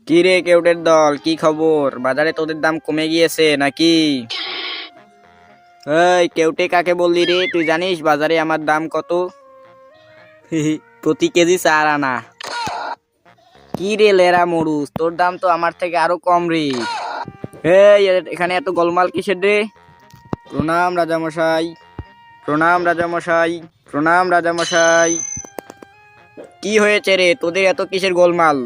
কি রে কেউটের দল, কি খবর? বাজারে তোদের দাম কমে গিয়েছে নাকি? এই কেউটে কাকে বললি রে? তুই জানিস বাজারে আমার দাম কত? প্রতি কেজি 4 আনা। কি রে লেরা মরুস, তোর দাম তো আমার থেকে আরো কম রে। এই এখানে এত গোলমাল কিসের রে? প্রণাম রাজামশাই, প্রণাম রাজামশাই, প্রণাম রাজামশাই। কি হয়েছে রে, তোদের এত কিসের গোলমাল?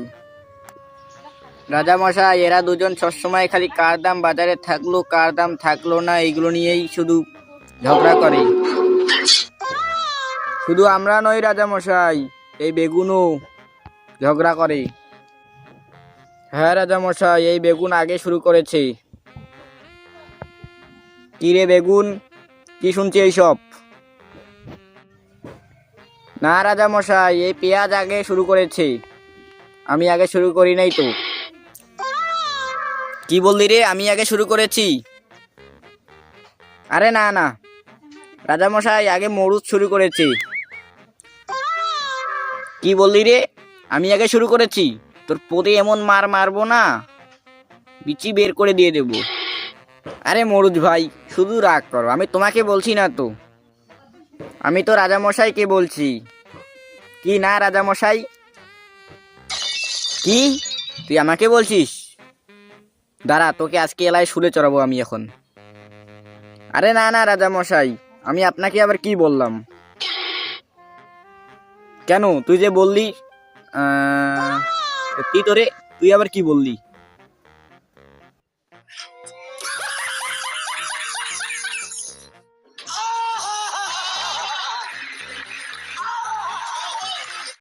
রাজামশাই, এরা দুজন সবসময় খালি কার দাম বাজারে থাকলো কার দাম থাকলো না এইগুলো নিয়েই শুধু ঝগড়া করে। শুধু আমরা নই রাজামশাই, এই বেগুনও ঝগড়া করে। হ্যাঁ রাজামশাই, এই বেগুন আগে শুরু করেছে। কি রে বেগুন, কি শুনছি এইসব? না রাজামশাই, এই পেঁয়াজ আগে শুরু করেছে, আমি আগে শুরু করি নাই তো। কি বললি রে, আমি আগে শুরু করেছি? আরে না না রাজামশাই, আগে মরুচ শুরু করেছে। কি বললি রে, আমি আগে শুরু করেছি? তোর পোদে এমন মার মারবো না, বিচি বের করে দিয়ে দেব। আরে মরুজ ভাই, শুধু রাগ করো, আমি তোমাকে বলছি না তো, আমি তো রাজামশাইকে বলছি। কি না রাজামশাই? কি তুই আমাকে বলছিস? দাঁড়া, তোকে আজকে এলায় শুলে চড়াবো আমি এখন। আরে না না রাজামশাই, আমি আপনাকে আবার কি বললাম? কেন, তুই যে বললি সত্যি তোরে, তুই আবার কি বললি?